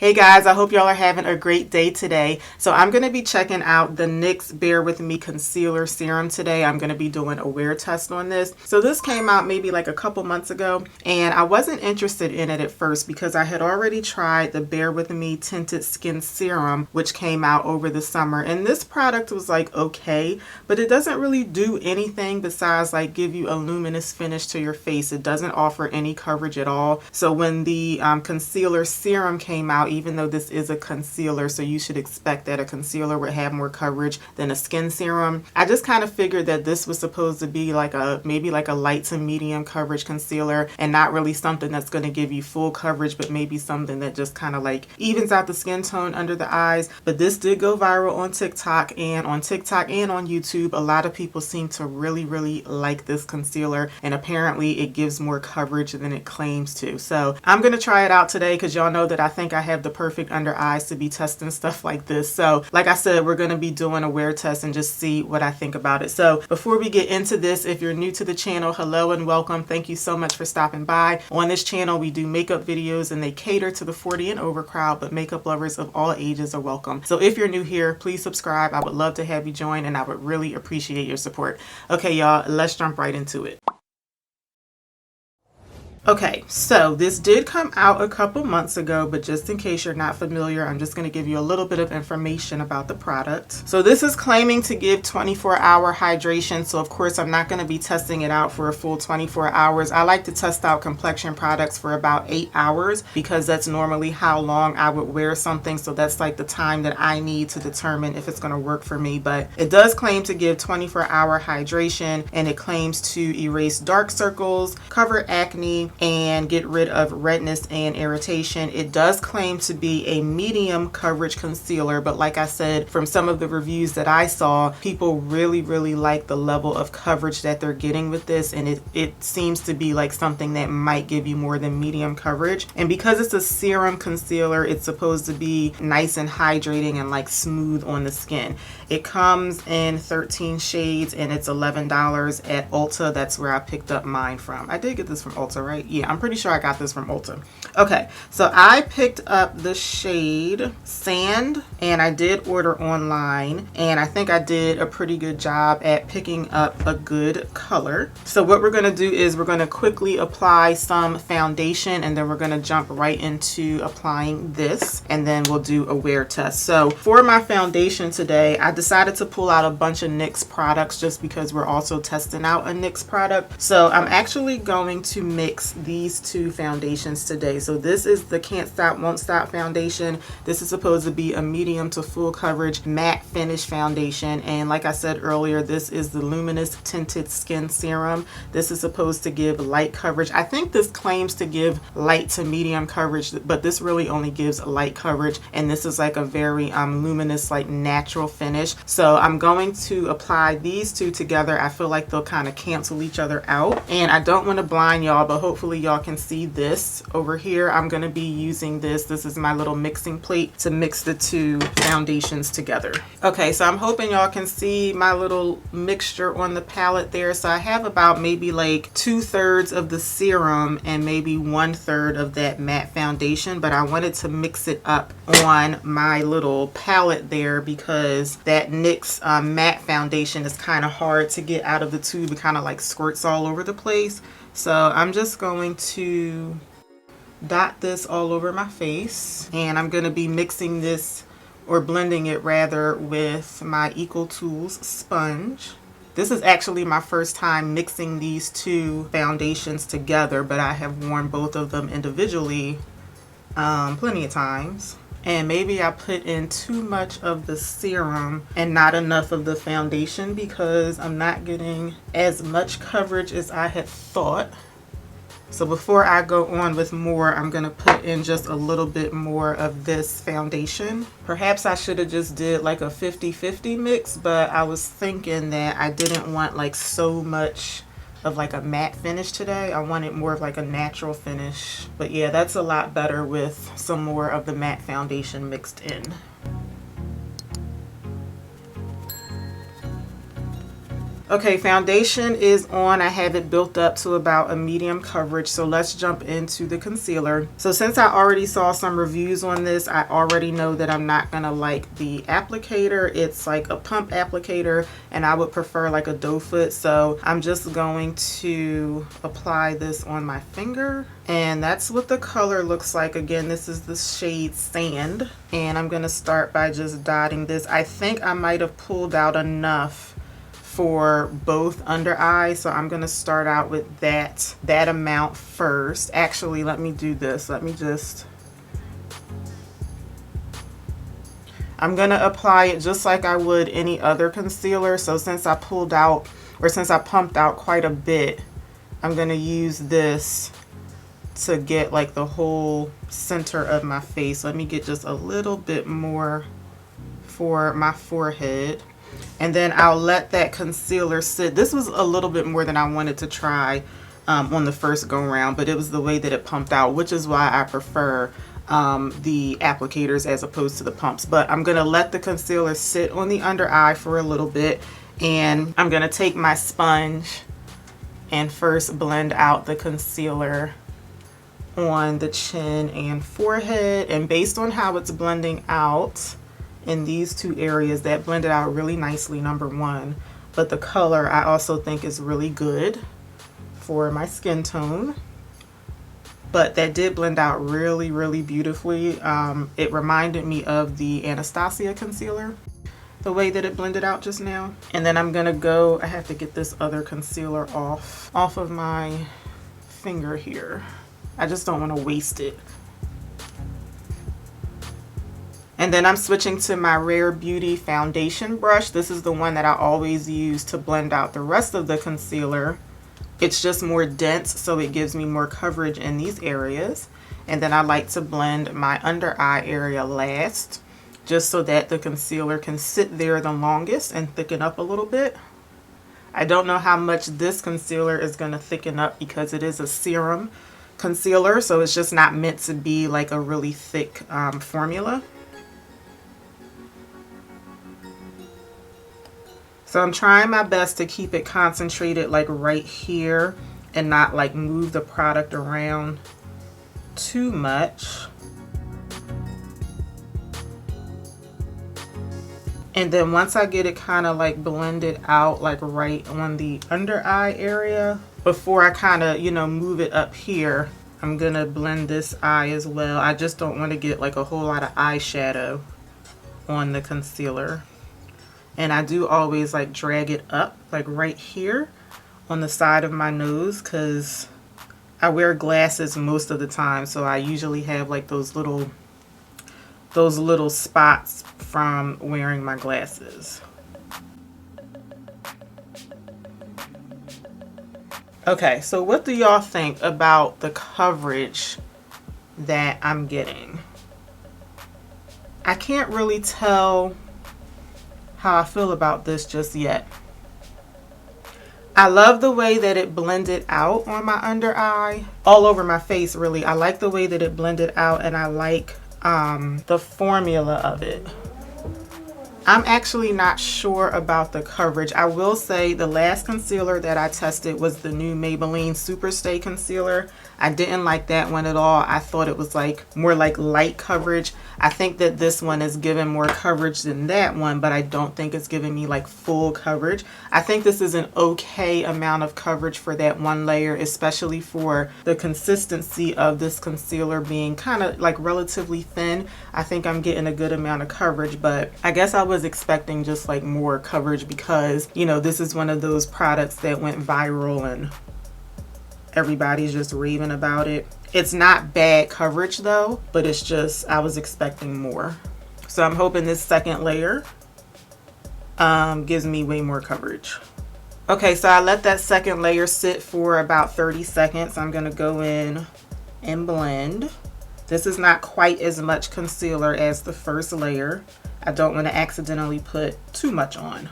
Hey guys, I hope y'all are having a great day today. So I'm going to be checking out the NYX Bear With Me Concealer Serum today. I'm going to be doing a wear test on this. So this came out maybe like a couple months ago, and I wasn't interested in it at first because I had already tried the Bear With Me Tinted Skin Serum, which came out over the summer. And this product was like okay, but it doesn't really do anything besides like give you a luminous finish to your face. It doesn't offer any coverage at all. So when the concealer serum came out, even though this is a concealer, so you should expect that a concealer would have more coverage than a skin serum, I just kind of figured that this was supposed to be like maybe like a light to medium coverage concealer and not really something that's going to give you full coverage, but maybe something that just kind of like evens out the skin tone under the eyes. But this did go viral on TikTok, and on YouTube a lot of people seem to really like this concealer, and apparently it gives more coverage than it claims to. So I'm going to try it out today because y'all know that I think I have the perfect under eyes to be testing stuff like this. So like I said, we're going to be doing a wear test and just see what I think about it. So before we get into this, if you're new to the channel, hello and welcome. Thank you so much for stopping by. On this channel, we do makeup videos and they cater to the 40 and over crowd, but makeup lovers of all ages are welcome. So if you're new here, please subscribe. I would love to have you join, and I would really appreciate your support. Okay, y'all, let's jump right into it. Okay, so this did come out a couple months ago, but just in case you're not familiar, I'm just going to give you a little bit of information about the product. So this is claiming to give 24-hour hydration, so of course I'm not going to be testing it out for a full 24 hours. I like to test out complexion products for about 8 hours because that's normally how long I would wear something, so that's like the time that I need to determine if it's going to work for me. But it does claim to give 24-hour hydration, and it claims to erase dark circles, cover acne, and get rid of redness and irritation. It does claim to be a medium coverage concealer, but like I said, from some of the reviews that I saw, people really like the level of coverage that they're getting with this, and it seems to be like something that might give you more than medium coverage. And because it's a serum concealer, it's supposed to be nice and hydrating and like smooth on the skin. It comes in 13 shades and it's $11 at Ulta. That's where I picked up mine from. I did get this from Ulta, right? Yeah, I'm pretty sure I got this from Ulta. Okay, so I picked up the shade Sand, and I did order online, and I think I did a pretty good job at picking up a good color. So what we're going to do is we're going to quickly apply some foundation, and then we're going to jump right into applying this, and then we'll do a wear test. So for my foundation today, I decided to pull out a bunch of NYX products just because we're also testing out a NYX product. So I'm actually going to mix these two foundations today. So this is the Can't Stop Won't Stop foundation. This is supposed to be a medium to full coverage matte finish foundation, and like I said earlier, this is the Luminous Tinted Skin Serum. This is supposed to give light coverage. I think this claims to give light to medium coverage, but this really only gives light coverage, and this is like a very luminous, like natural finish. So I'm going to apply these two together. I feel like they'll kind of cancel each other out, and I don't want to blind y'all, but hopefully y'all can see this over here. I'm going to be using this. This is my little mixing plate to mix the two foundations together. Okay, so I'm hoping y'all can see my little mixture on the palette there. So I have about maybe like 2/3 of the serum and maybe 1/3 of that matte foundation, but I wanted to mix it up on my little palette there because that NYX matte foundation is kind of hard to get out of the tube. It kind of like squirts all over the place. So I'm just going to dot this all over my face, and I'm going to be mixing this, or blending it rather, with my Equal Tools sponge. This is actually my first time mixing these two foundations together, but I have worn both of them individually plenty of times. And maybe I put in too much of the serum and not enough of the foundation because I'm not getting as much coverage as I had thought. So before I go on with more, I'm going to put in just a little bit more of this foundation. Perhaps I should have just did like a 50-50 mix, but I was thinking that I didn't want like so much of like a matte finish today. I wanted more of like a natural finish. But yeah, that's a lot better with some more of the matte foundation mixed in. Okay, foundation is on. I have it built up to about a medium coverage, so let's jump into the concealer. So since I already saw some reviews on this, I already know that I'm not gonna like the applicator. It's like a pump applicator, and I would prefer like a doe foot, so I'm just going to apply this on my finger, and that's what the color looks like. Again, this is the shade Sand, and I'm gonna start by just dotting this. I think I might have pulled out enough for both under eyes, so I'm gonna start out with that amount first. Actually, let me do this. I'm gonna apply it just like I would any other concealer. So since I pulled out, or since I pumped out quite a bit, I'm gonna use this to get like the whole center of my face. Let me get just a little bit more for my forehead. And then I'll let that concealer sit. This was a little bit more than I wanted to try on the first go round, but it was the way that it pumped out, which is why I prefer the applicators as opposed to the pumps. But I'm gonna let the concealer sit on the under eye for a little bit, and I'm gonna take my sponge and first blend out the concealer on the chin and forehead. And based on how it's blending out in these two areas, that blended out really nicely, number one, but the color I also think is really good for my skin tone. But that did blend out really, really beautifully. It reminded me of the Anastasia concealer, the way that it blended out just now. And then I'm gonna go, I have to get this other concealer off of my finger here. I just don't want to waste it. And then I'm switching to my Rare Beauty foundation brush. This is the one that I always use to blend out the rest of the concealer. It's just more dense, so it gives me more coverage in these areas. And then I like to blend my under eye area last, just so that the concealer can sit there the longest and thicken up a little bit. I don't know how much this concealer is going to thicken up because it is a serum concealer, so it's just not meant to be like a really thick formula. So I'm trying my best to keep it concentrated like right here and not like move the product around too much. And then once I get it kind of like blended out like right on the under eye area, before I kind of, you know, move it up here, I'm gonna blend this eye as well. I just don't want to get like a whole lot of eyeshadow on the concealer. And I do always like drag it up like right here on the side of my nose, because I wear glasses most of the time, so I usually have like those little spots from wearing my glasses. Okay, so what do y'all think about the coverage that I'm getting? I can't really tell how I feel about this just yet. I love the way that it blended out on my under eye, all over my face really. I like the way that it blended out, and I like the formula of it. I'm actually not sure about the coverage. I will say the last concealer that I tested was the new Maybelline Superstay concealer. I didn't like that one at all. I thought it was like more like light coverage. I think that this one is giving more coverage than that one, but I don't think it's giving me like full coverage. I think this is an okay amount of coverage for that one layer, especially for the consistency of this concealer being kind of like relatively thin. I think I'm getting a good amount of coverage, but I guess I was expecting just like more coverage because, you know, this is one of those products that went viral and everybody's just raving about it. It's not bad coverage though, but it's just, I was expecting more. So I'm hoping this second layer gives me way more coverage. Okay, so I let that second layer sit for about 30 seconds. I'm gonna go in and blend. This is not quite as much concealer as the first layer. I don't want to accidentally put too much on.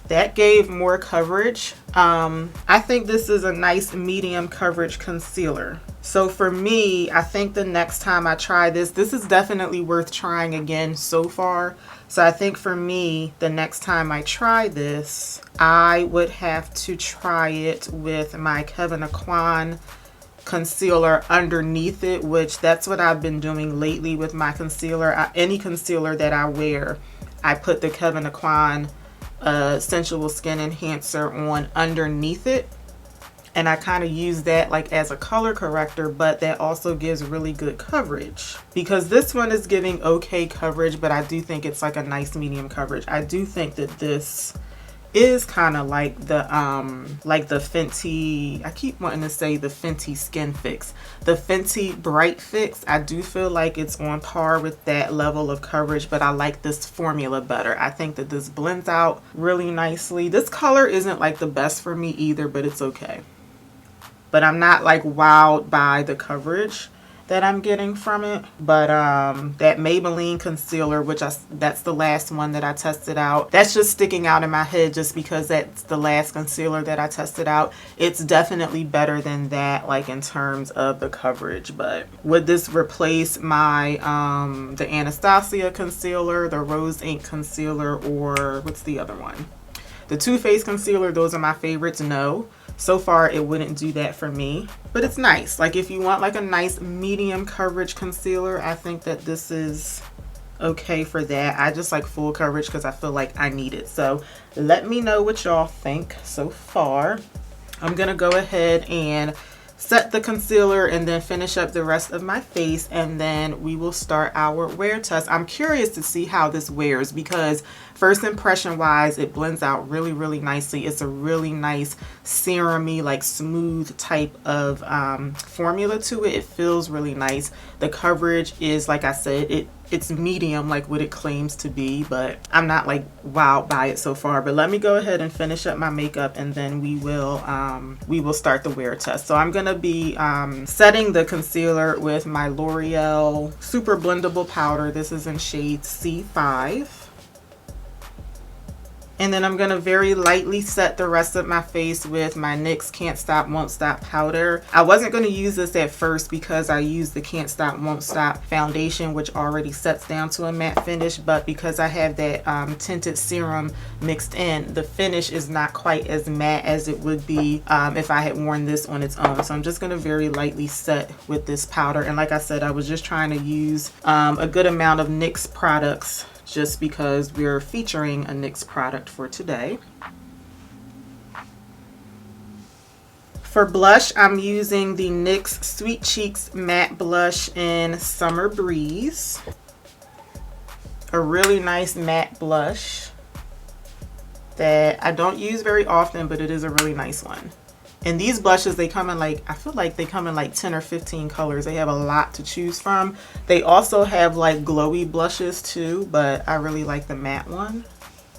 That gave more coverage I think this is a nice medium coverage concealer. So for me, I think the next time I try this, this is definitely worth trying again so far. So I think for me, the next time I try this, I would have to try it with my Kevyn Aucoin concealer underneath it, which that's what I've been doing lately with my concealer. Any concealer that I wear, I put the Kevyn Aucoin Sensual Skin Enhancer on underneath it, and I kind of use that like as a color corrector, but that also gives really good coverage, because this one is giving okay coverage, but I do think it's like a nice medium coverage. I do think that this is kind of like the Fenty, I keep wanting to say the Fenty Skin Fix, the Fenty Bright Fix. I do feel like it's on par with that level of coverage, but I like this formula better. I think that this blends out really nicely. This color isn't like the best for me either, but it's okay. But I'm not like wowed by the coverage that I'm getting from it. But that Maybelline concealer, which that's the last one that I tested out, that's just sticking out in my head just because that's the last concealer that I tested out. It's definitely better than that, like in terms of the coverage. But would this replace my the Anastasia concealer, the Rose Ink concealer, or what's the other one, the Too Faced concealer? Those are my favorites. No, so far it wouldn't do that for me, but it's nice. Like if you want like a nice medium coverage concealer, I think that this is okay for that. I just like full coverage because I feel like I need it. So let me know what y'all think so far. I'm gonna go ahead and set the concealer and then finish up the rest of my face, and then we will start our wear test. I'm curious to see how this wears, because first impression wise, it blends out really, really nicely. It's a really nice serum-y, like smooth type of formula to it. It feels really nice. The coverage is, like I said, it's medium, like what it claims to be, but I'm not like wowed by it so far. But let me go ahead and finish up my makeup, and then we will start the wear test. So I'm gonna be setting the concealer with my L'Oreal Super Blendable Powder. This is in shade C5. And then I'm going to very lightly set the rest of my face with my NYX Can't Stop Won't Stop powder. I wasn't going to use this at first because I used the Can't Stop Won't Stop foundation, which already sets down to a matte finish, but because I have that tinted serum mixed in, the finish is not quite as matte as it would be if I had worn this on its own. So I'm just going to very lightly set with this powder. And like I said, I was just trying to use a good amount of NYX products, just because we're featuring a NYX product for today. For blush, I'm using the NYX Sweet Cheeks Matte Blush in Summer Breeze. A really nice matte blush that I don't use very often, but it is a really nice one. And these blushes, they come in like, I feel like they come in like 10 or 15 colors. They have a lot to choose from. They also have like glowy blushes too, but I really like the matte one.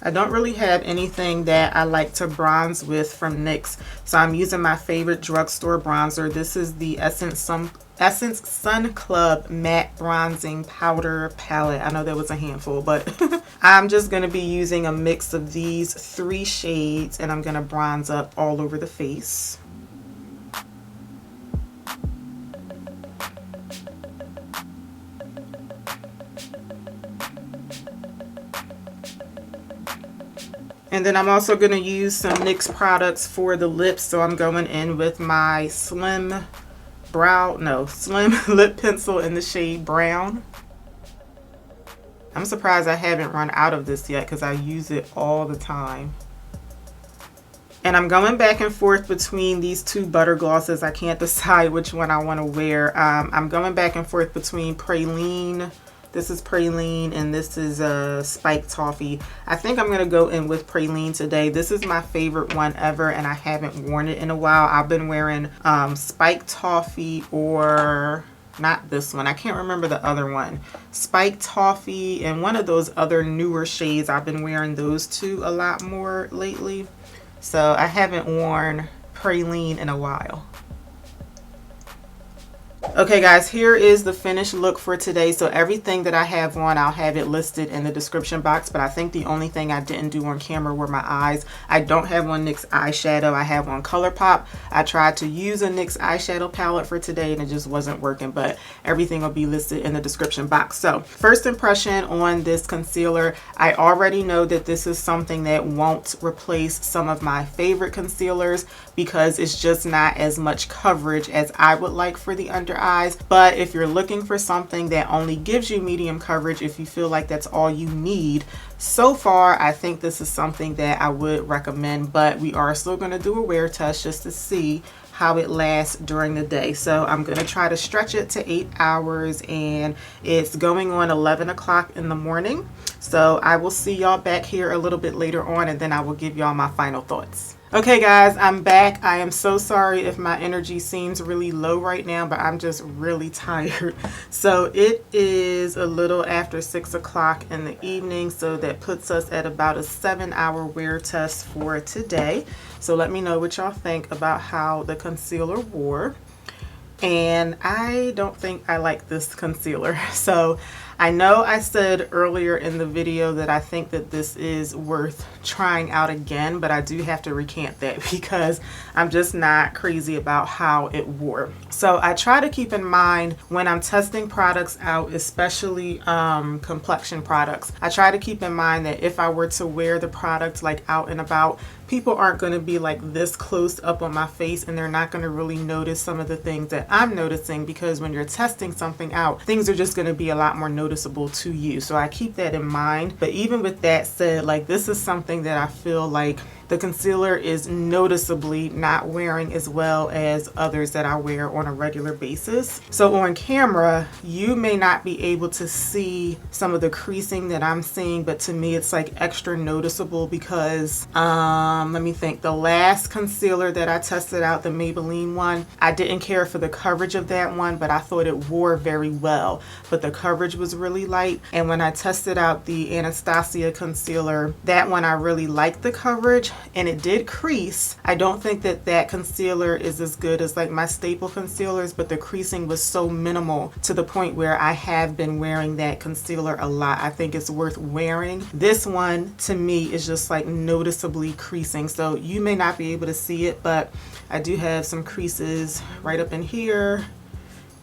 I don't really have anything that I like to bronze with from NYX, so I'm using my favorite drugstore bronzer. This is the Essence Sun Club Matte Bronzing Powder Palette. I know that was a handful, but I'm just going to be using a mix of these 3 shades, and I'm going to bronze up all over the face. And then I'm also going to use some NYX products for the lips, so I'm going in with my slim lip pencil in the shade Brown. I'm surprised I haven't run out of this yet because I use it all the time. And I'm going back and forth between these 2 butter glosses. I can't decide which one I want to wear. I'm going back and forth between Praline. This is Praline, and this is Spiked Toffee. I think I'm going to go in with Praline today. This is my favorite one ever, and I haven't worn it in a while. I've been wearing Spiked Toffee, or not this one. I can't remember the other one. Spiked Toffee and one of those other newer shades. I've been wearing those 2 a lot more lately. So I haven't worn Praline in a while. Okay guys, here is the finished look for today. So everything that I have on, I'll have it listed in the description box, but I think the only thing I didn't do on camera were my eyes. I don't have on NYX eyeshadow. I have on Colourpop. I tried to use a NYX eyeshadow palette for today and it just wasn't working, but everything will be listed in the description box. So first impression on this concealer, I already know that this is something that won't replace some of my favorite concealers because it's just not as much coverage as I would like for the under eyes. But if you're looking for something that only gives you medium coverage, if you feel like that's all you need, so far I think this is something that I would recommend. But we are still going to do a wear test just to see how it lasts during the day. So I'm going to try to stretch it to 8 hours, and it's going on 11 o'clock in the morning. So I will see y'all back here a little bit later on, and then I will give y'all my final thoughts. Okay guys, I'm back. I am so sorry if my energy seems really low right now, but I'm just really tired. So it is a little after 6 o'clock in the evening, so that puts us at about a 7-hour wear test for today. So let me know what y'all think about how the concealer wore. And I don't think I like this concealer. So I know I said earlier in the video that I think that this is worth trying out again, but I do have to recant that because I'm just not crazy about how it wore. So I try to keep in mind when I'm testing products out, especially complexion products, I try to keep in mind that if I were to wear the product like out and about, people aren't going to be like this close up on my face and they're not going to really notice some of the things that I'm noticing, because when you're testing something out, things are just going to be a lot more noticeable to you. So I keep that in mind. But even with that said, like, this is something that I feel like the concealer is noticeably not wearing as well as others that I wear on a regular basis. So on camera, you may not be able to see some of the creasing that I'm seeing, but to me it's like extra noticeable because, let me think, the last concealer that I tested out, the Maybelline one, I didn't care for the coverage of that one, but I thought it wore very well. But the coverage was really light. And when I tested out the Anastasia concealer, that one I really liked the coverage, and it did crease. I don't think that that concealer is as good as like my staple concealers, but the creasing was so minimal to the point where I have been wearing that concealer a lot. I think it's worth wearing. This one to me is just like noticeably creasing. So you may not be able to see it, but I do have some creases right up in here.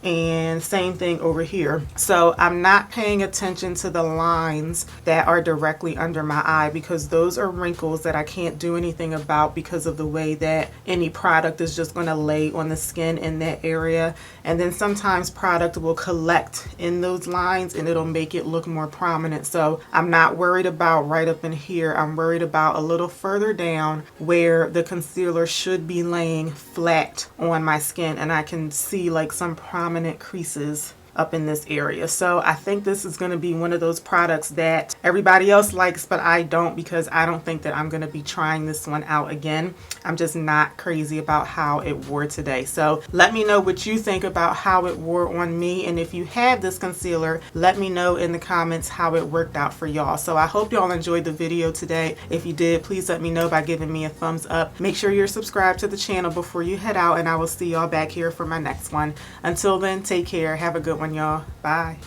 And same thing over here. So I'm not paying attention to the lines that are directly under my eye because those are wrinkles that I can't do anything about because of the way that any product is just going to lay on the skin in that area. And then sometimes product will collect in those lines and it'll make it look more prominent. So I'm not worried about right up in here. I'm worried about a little further down where the concealer should be laying flat on my skin, and I can see like some prominent creases up in this area. So I think this is going to be one of those products that everybody else likes, but I don't, because I don't think that I'm going to be trying this one out again. I'm just not crazy about how it wore today. So let me know what you think about how it wore on me, and if you have this concealer, let me know in the comments how it worked out for y'all. So I hope y'all enjoyed the video today. If you did, please let me know by giving me a thumbs up. Make sure you're subscribed to the channel before you head out, and I will see y'all back here for my next one. Until then, take care. Have a good one, y'all. Bye.